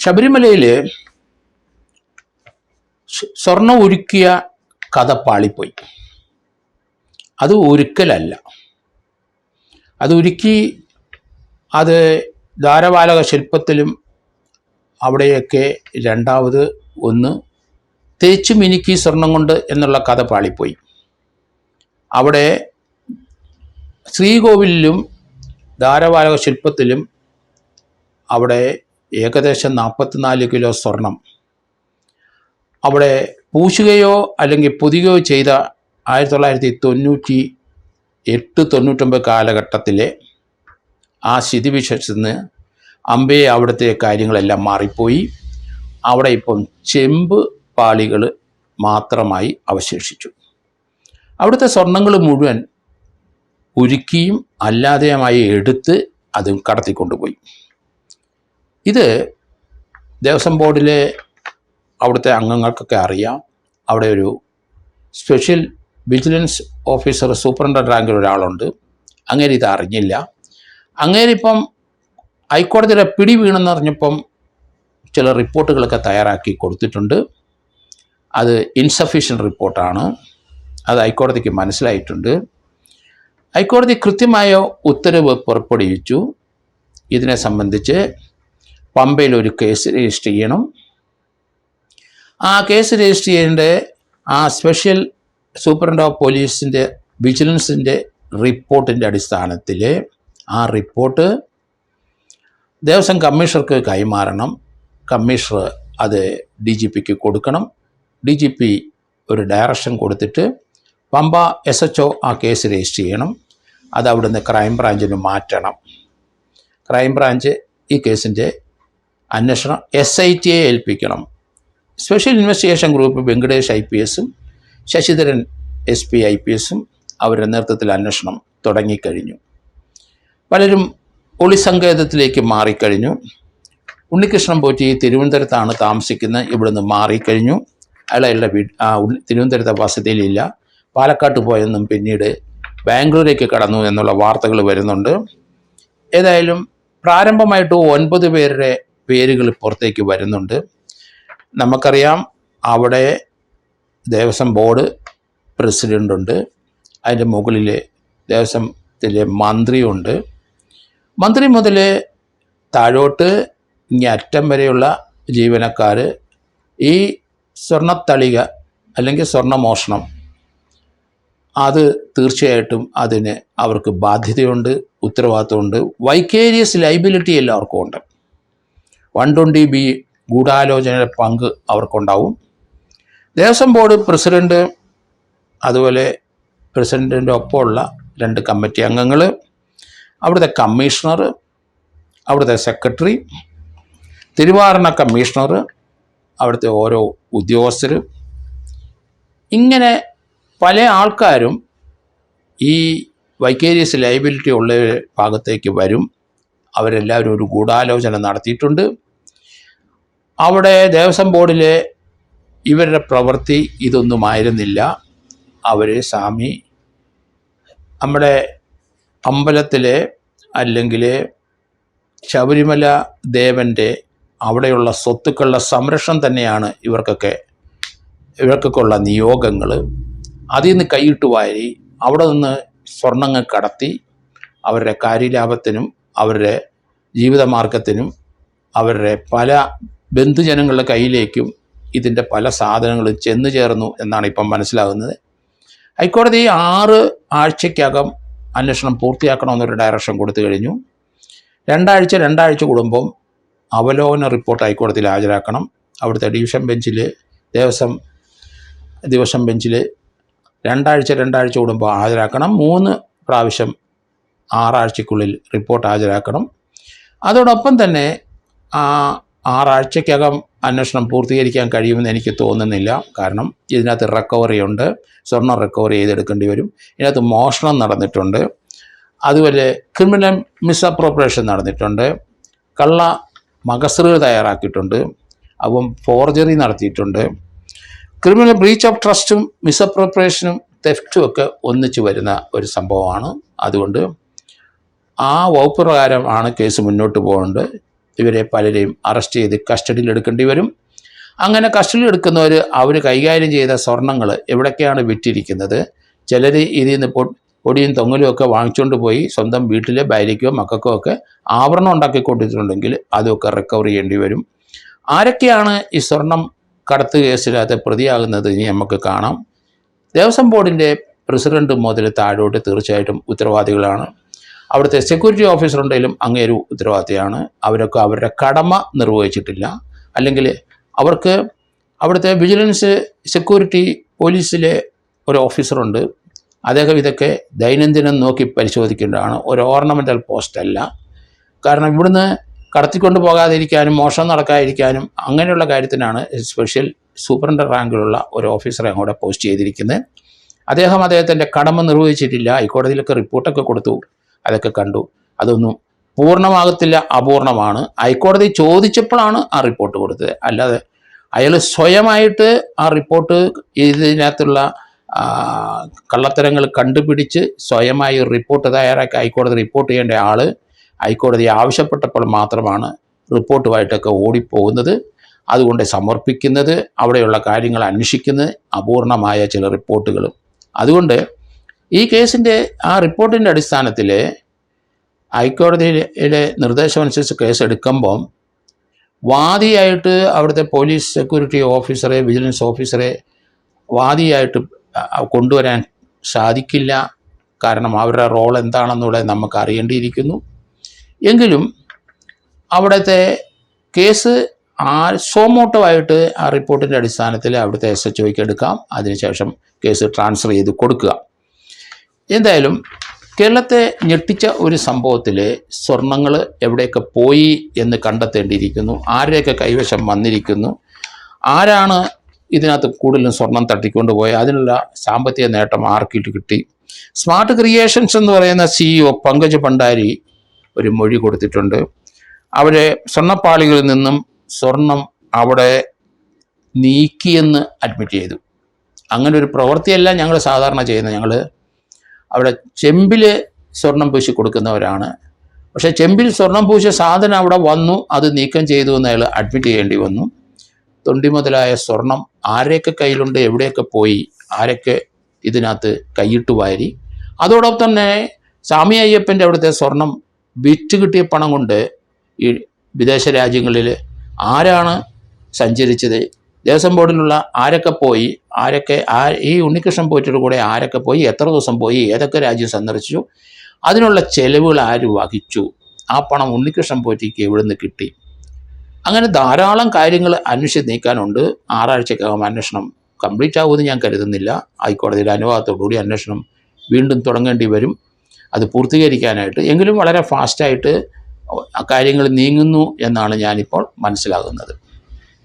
ശബരിമലയിൽ സ്വർണം ഉരുക്കിയ കഥ പാളിപ്പോയി. അത് ഒരിക്കലല്ല, അത് ഉരുക്കി അത് ദ്വാരപാലക ശില്പത്തിലും അവിടെയൊക്കെ രണ്ടാമത് ഒന്ന് തേച്ച് മിനുക്കി സ്വർണം കൊണ്ട് എന്നുള്ള കഥ പാളിപ്പോയി. അവിടെ ശ്രീകോവിലിലും ദ്വാരപാലക ശില്പത്തിലും അവിടെ ഏകദേശം 44 കിലോ സ്വർണം അവിടെ പൂശുകയോ അല്ലെങ്കിൽ പൊതിയുകയോ ചെയ്ത 1998-99 കാലഘട്ടത്തിലെ ആ സ്ഥിതിവിശേഷത്തിൽ നിന്ന് അമ്പയെ അവിടുത്തെ കാര്യങ്ങളെല്ലാം മാറിപ്പോയി. അവിടെ ഇപ്പം ചെമ്പ് പാളികൾ മാത്രമായി അവശേഷിച്ചു. അവിടുത്തെ സ്വർണങ്ങൾ മുഴുവൻ ഉരുക്കിയും അല്ലാതെയുമായി എടുത്ത് അതും കടത്തിക്കൊണ്ടുപോയി. ഇത് ദേവസ്വം ബോർഡിലെ അവിടുത്തെ അംഗങ്ങൾക്കൊക്കെ അറിയാം. അവിടെ ഒരു സ്പെഷ്യൽ വിജിലൻസ് ഓഫീസർ സൂപ്രണ്ടൻ്റ് റാങ്കിൽ ഒരാളുണ്ട്. അങ്ങേര് ഇത് അറിഞ്ഞില്ല. അങ്ങേരിപ്പം ഹൈക്കോടതിയുടെ പിടി വീണെന്ന് അറിഞ്ഞപ്പം ചില റിപ്പോർട്ടുകളൊക്കെ തയ്യാറാക്കി കൊടുത്തിട്ടുണ്ട്. അത് ഇൻസഫീഷ്യൻ്റ് റിപ്പോർട്ടാണ്. അത് ഹൈക്കോടതിക്ക് മനസ്സിലായിട്ടുണ്ട്. ഹൈക്കോടതി കൃത്യമായ ഉത്തരവ് പുറപ്പെടുവിച്ചു. ഇതിനെ സംബന്ധിച്ച് പമ്പയിൽ ഒരു കേസ് രജിസ്റ്റർ ചെയ്യണം. ആ കേസ് രജിസ്റ്റർ ചെയ്യേണ്ട ആ സ്പെഷ്യൽ സൂപ്രണ്ട് ഓഫ് പോലീസിൻ്റെ വിജിലൻസിൻ്റെ റിപ്പോർട്ടിൻ്റെ അടിസ്ഥാനത്തിൽ ആ റിപ്പോർട്ട് ദേവസ്വം കമ്മീഷണർക്ക് കൈമാറണം. കമ്മീഷണർ അത് DGPക്ക് കൊടുക്കണം. DGP ഒരു ഡയറക്ഷൻ കൊടുത്തിട്ട് പമ്പ SHO ആ കേസ് രജിസ്റ്റർ ചെയ്യണം. അത് അവിടുന്ന് ക്രൈംബ്രാഞ്ചിന് മാറ്റണം. ക്രൈംബ്രാഞ്ച് ഈ കേസിൻ്റെ അന്വേഷണം SITയെ ഏൽപ്പിക്കണം. സ്പെഷ്യൽ ഇൻവെസ്റ്റിഗേഷൻ ഗ്രൂപ്പ് വെങ്കടേഷ് IPSും ശശിധരൻ SP IPSും അവരുടെ നേതൃത്വത്തിൽ അന്വേഷണം തുടങ്ങിക്കഴിഞ്ഞു. പലരും ഒളിസങ്കേതത്തിലേക്ക് മാറിക്കഴിഞ്ഞു. ഉണ്ണികൃഷ്ണൻ പോറ്റി തിരുവനന്തപുരത്താണ് താമസിക്കുന്നത്. ഇവിടുന്ന് മാറിക്കഴിഞ്ഞു. അയാളുടെ തിരുവനന്തപുരത്തെ വസതിയിലില്ല. പാലക്കാട്ട് പോയെന്നും പിന്നീട് ബാംഗ്ലൂരേക്ക് കടന്നു എന്നുള്ള വാർത്തകൾ വരുന്നുണ്ട്. ഏതായാലും പ്രാരംഭമായിട്ട് 9 പേരുടെ പേരുകൾ പുറത്തേക്ക് വരുന്നുണ്ട്. നമുക്കറിയാം അവിടെ ദേവസ്വം ബോർഡ് പ്രസിഡൻ്റുണ്ട്. അതിൻ്റെ മുകളിൽ ദേവസ്വത്തിലെ മന്ത്രിയുണ്ട്. മന്ത്രി മുതൽ താഴോട്ട് ഇങ്ങേ അറ്റം വരെയുള്ള ജീവനക്കാർ ഈ സ്വർണ്ണത്തളിക അല്ലെങ്കിൽ സ്വർണ്ണമോഷണം അത് തീർച്ചയായിട്ടും അതിന് അവർക്ക് ബാധ്യതയുണ്ട്, ഉത്തരവാദിത്വമുണ്ട്. വൈക്കേരിയസ് ലൈബിലിറ്റി എല്ലാവർക്കും ഉണ്ട്. 120B ഗൂഢാലോചനയുടെ പങ്ക് അവർക്കുണ്ടാവും. ദേവസ്വം ബോർഡ് പ്രസിഡന്റ്, അതുപോലെ പ്രസിഡൻറ്റിൻ്റെ ഒപ്പമുള്ള 2 കമ്മിറ്റി അംഗങ്ങൾ, അവിടുത്തെ കമ്മീഷണർ, അവിടുത്തെ സെക്രട്ടറി, തിരുവാഭരണ കമ്മീഷണർ, അവിടുത്തെ ഓരോ ഉദ്യോഗസ്ഥർ, ഇങ്ങനെ പല ആൾക്കാരും ഈ വൈക്കേരിയസ് ലയബിലിറ്റി ഉള്ള ഭാഗത്തേക്ക് വരും. അവരെല്ലാവരും ഒരു ഗൂഢാലോചന നടത്തിയിട്ടുണ്ട്. അവിടെ ദേവസ്വം ബോർഡിലെ ഇവരുടെ പ്രവൃത്തി ഇതൊന്നുമായിരുന്നില്ല. അവർ സ്വാമി നമ്മുടെ അമ്പലത്തിലെ അല്ലെങ്കിൽ ശബരിമല ദേവൻ്റെ അവിടെയുള്ള സ്വത്തുക്കളുടെ സംരക്ഷണം തന്നെയാണ് ഇവർക്കൊക്കെ ഉള്ള നിയോഗങ്ങൾ. അതിൽ നിന്ന് കൈയിട്ട് വാരി അവിടെ നിന്ന് സ്വർണ്ണങ്ങൾ കടത്തി അവരുടെ കാര്യലാഭത്തിനും അവരുടെ ജീവിതമാർഗത്തിനും അവരുടെ പല ബന്ധുജനങ്ങളുടെ കയ്യിലേക്കും ഇതിൻ്റെ പല സാധനങ്ങളും ചെന്നു ചേർന്നു എന്നാണ് ഇപ്പം മനസ്സിലാകുന്നത്. ഹൈക്കോടതി 6 ആഴ്ചയ്ക്കകം അന്വേഷണം പൂർത്തിയാക്കണമെന്നൊരു ഡയറക്ഷൻ കൊടുത്തു കഴിഞ്ഞു. 2 ആഴ്ച കൂടുമ്പം അവലോകന റിപ്പോർട്ട് ഹൈക്കോടതിയിൽ ഹാജരാക്കണം. അവിടുത്തെ ഡിവിഷൻ ബെഞ്ചിൽ ഡിവിഷൻ ബെഞ്ചിൽ 2 ആഴ്ച കൂടുമ്പോൾ ഹാജരാക്കണം. 3 പ്രാവശ്യം 6 ആഴ്ചയ്ക്കുള്ളിൽ റിപ്പോർട്ട് ഹാജരാക്കണം. അതോടൊപ്പം തന്നെ 6 ആഴ്ചയ്ക്കകം അന്വേഷണം പൂർത്തീകരിക്കാൻ കഴിയുമെന്ന് എനിക്ക് തോന്നുന്നില്ല. കാരണം ഇതിനകത്ത് റിക്കവറി ഉണ്ട്, സ്വർണ്ണം റിക്കവറി ചെയ്തെടുക്കേണ്ടി വരും. ഇതിനകത്ത് മോഷണം നടന്നിട്ടുണ്ട്, അതുപോലെ ക്രിമിനൽ മിസ്അപ്രോപ്രിയേഷൻ നടന്നിട്ടുണ്ട്, കള്ള മഗസറുകൾ തയ്യാറാക്കിയിട്ടുണ്ട്, അപ്പം ഫോർജറി നടത്തിയിട്ടുണ്ട്. ക്രിമിനൽ ബ്രീച്ച് ഓഫ് ട്രസ്റ്റും മിസ്അപ്രോപ്രിയേഷനും തെഫ്റ്റും ഒക്കെ ഒന്നിച്ച് വരുന്ന ഒരു സംഭവമാണ്. അതുകൊണ്ട് ആ വകുപ്പ് പ്രകാരമാണ് കേസ് മുന്നോട്ട് പോകേണ്ടത്. ഇവരെ പലരെയും അറസ്റ്റ് ചെയ്ത് കസ്റ്റഡിയിൽ എടുക്കേണ്ടി വരും. അങ്ങനെ കസ്റ്റഡിയിൽ എടുക്കുന്നവർ അവർ കൈകാര്യം ചെയ്ത സ്വർണ്ണങ്ങൾ എവിടേക്കാണ് വിറ്റിരിക്കുന്നത്, ചിലർ ഇതിൽ നിന്ന് പൊടിയും തൊങ്ങലും ഒക്കെ വാങ്ങിച്ചുകൊണ്ട് പോയി സ്വന്തം വീട്ടിലെ ഭാര്യയ്ക്കോ മക്കൾക്കോ ഒക്കെ ആഭരണം ഉണ്ടാക്കി കൊടുത്തിട്ടുണ്ടെങ്കിൽ അതൊക്കെ റിക്കവർ ചെയ്യേണ്ടി വരും. ആരൊക്കെയാണ് ഈ സ്വർണം കടത്ത് കേസിനകത്ത് പ്രതിയാകുന്നത് ഇനി നമുക്ക് കാണാം. ദേവസ്വം ബോർഡിൻ്റെ പ്രസിഡന്റ് മുതൽ താഴോട്ട് തീർച്ചയായിട്ടും ഉത്തരവാദികളാണ്. അവിടുത്തെ സെക്യൂരിറ്റി ഓഫീസർ ഉണ്ടെങ്കിലും അങ്ങേരു ഉത്തരവാദിയാണ്. അവരൊക്കെ അവരുടെ കടമ നിർവഹിച്ചിട്ടില്ല. അല്ലെങ്കിൽ അവർക്ക് അവിടുത്തെ വിജിലൻസ് സെക്യൂരിറ്റി പോലീസിലെ ഒരു ഓഫീസറുണ്ട്, അദ്ദേഹം ഇതൊക്കെ ദൈനംദിനം നോക്കി പരിശോധിക്കേണ്ടതാണ്. ഒരു ഓർണമെൻ്റൽ പോസ്റ്റല്ല. കാരണം ഇവിടുന്ന് കടത്തിക്കൊണ്ട് പോകാതിരിക്കാനും മോഷണം നടക്കാതിരിക്കാനും അങ്ങനെയുള്ള കാര്യത്തിനാണ് സ്പെഷ്യൽ സൂപ്രണ്ട് റാങ്കിലുള്ള ഒരു ഓഫീസറെ അങ്ങോട്ട് പോസ്റ്റ് ചെയ്തിരിക്കുന്നത്. അദ്ദേഹത്തിൻ്റെ കടമ നിർവഹിച്ചിട്ടില്ല. ഹൈക്കോടതിയിലൊക്കെ റിപ്പോർട്ടൊക്കെ കൊടുത്തു, അതൊക്കെ കണ്ടു. അതൊന്നും പൂർണ്ണമാകത്തില്ല, അപൂർണമാണ്. ഹൈക്കോടതി ചോദിച്ചപ്പോഴാണ് ആ റിപ്പോർട്ട് കൊടുത്തത്. അല്ലാതെ അയാൾ സ്വയമായിട്ട് ആ റിപ്പോർട്ട് ഇതിനകത്തുള്ള കള്ളത്തരങ്ങൾ കണ്ടുപിടിച്ച് സ്വയമായി റിപ്പോർട്ട് തയ്യാറാക്കി ഹൈക്കോടതി റിപ്പോർട്ട് ചെയ്യേണ്ട ആൾ ഹൈക്കോടതി ആവശ്യപ്പെട്ടപ്പോൾ മാത്രമാണ് റിപ്പോർട്ടുമായിട്ടൊക്കെ ഓടിപ്പോകുന്നത്, അതുകൊണ്ട് സമർപ്പിക്കുന്നത്, അവിടെയുള്ള കാര്യങ്ങൾ അന്വേഷിക്കുന്നത് അപൂർണമായ ചില റിപ്പോർട്ടുകളും. അതുകൊണ്ട് ഈ കേസിൻ്റെ ആ റിപ്പോർട്ടിൻ്റെ അടിസ്ഥാനത്തിൽ ഹൈക്കോടതിയുടെ നിർദ്ദേശമനുസരിച്ച് കേസ് എടുക്കുമ്പം വാദിയായിട്ട് അവിടുത്തെ പോലീസ് സെക്യൂരിറ്റി ഓഫീസറെ വിജിലൻസ് ഓഫീസറെ വാദിയായിട്ട് കൊണ്ടുവരാൻ സാധിക്കില്ല. കാരണം അവരുടെ റോൾ എന്താണെന്നുള്ളത് നമുക്ക് അറിയേണ്ടിയിരിക്കുന്നു. എങ്കിലും അവിടുത്തെ കേസ് സോമോട്ടോമായിട്ട് ആ റിപ്പോർട്ടിൻ്റെ അടിസ്ഥാനത്തിൽ അവിടുത്തെ SHOയ്ക്ക് എടുക്കാം. അതിനുശേഷം കേസ് ട്രാൻസ്ഫർ ചെയ്ത് കൊടുക്കുക. എന്തായാലും കേരളത്തെ ഞെട്ടിച്ച ഒരു സംഭവത്തിൽ സ്വർണങ്ങൾ എവിടെയൊക്കെ പോയി എന്ന് കണ്ടെത്തേണ്ടിയിരിക്കുന്നു. ആരുടെയൊക്കെ കൈവശം വന്നിരിക്കുന്നു, ആരാണ് ഇതിനകത്ത് കൂടുതലും സ്വർണം തട്ടിക്കൊണ്ട് പോയി, അതിനുള്ള സാമ്പത്തിക നേട്ടം ആർക്കിട്ട് കിട്ടി. സ്മാർട്ട് ക്രിയേഷൻസ് എന്ന് പറയുന്ന CEO പങ്കജ് ഭണ്ഡാരി ഒരു മൊഴി കൊടുത്തിട്ടുണ്ട്. അവിടെ സ്വർണ്ണപ്പാളികളിൽ നിന്നും സ്വർണം അവിടെ നീക്കിയെന്ന് അഡ്മിറ്റ് ചെയ്തു. അങ്ങനെ ഒരു പ്രവൃത്തിയല്ല ഞങ്ങൾ സാധാരണ ചെയ്യുന്നത്. ഞങ്ങൾ അവിടെ ചെമ്പിൽ സ്വർണം പൂശി കൊടുക്കുന്നവരാണ്. പക്ഷേ ചെമ്പിൽ സ്വർണം പൂശിയ സാധനം അവിടെ വന്നു, അത് നീക്കം ചെയ്തു എന്ന് അയാൾ അഡ്മിറ്റ് ചെയ്യേണ്ടി വന്നു. തൊണ്ടി മുതലായ സ്വർണം ആരെയൊക്കെ കയ്യിലുണ്ട്, എവിടെയൊക്കെ പോയി, ആരൊക്കെ ഇതിനകത്ത് കൈയിട്ട് വാരി. അതോടൊപ്പം തന്നെ സ്വാമി അയ്യപ്പൻ്റെ അവിടുത്തെ സ്വർണം വിറ്റ് കിട്ടിയ പണം കൊണ്ട് ഈ വിദേശ രാജ്യങ്ങളിൽ ആരാണ് സഞ്ചരിച്ചത്, ദേവസ്വം ബോർഡിലുള്ള ആരൊക്കെ പോയി, ഈ ഉണ്ണികൃഷ്ണൻ പോയിട്ടോട് കൂടെ ആരൊക്കെ പോയി, എത്ര ദിവസം പോയി, ഏതൊക്കെ രാജ്യം സന്ദർശിച്ചു, അതിനുള്ള ചെലവുകൾ ആര് വഹിച്ചു, ആ പണം ഉണ്ണികൃഷ്ണൻ പോറ്റിക്ക് എവിടെ നിന്ന് കിട്ടി. അങ്ങനെ ധാരാളം കാര്യങ്ങൾ അന്വേഷിച്ച് നീക്കാനുണ്ട്. 6 ആഴ്ചക്കകം അന്വേഷണം കംപ്ലീറ്റ് ആകുമെന്ന് ഞാൻ കരുതുന്നില്ല. ഹൈക്കോടതിയുടെ അനുവാദത്തോടുകൂടി അന്വേഷണം വീണ്ടും തുടങ്ങേണ്ടി വരും അത് പൂർത്തീകരിക്കാനായിട്ട്. എങ്കിലും വളരെ ഫാസ്റ്റായിട്ട് കാര്യങ്ങൾ നീങ്ങുന്നു എന്നാണ് ഞാനിപ്പോൾ മനസ്സിലാകുന്നത്.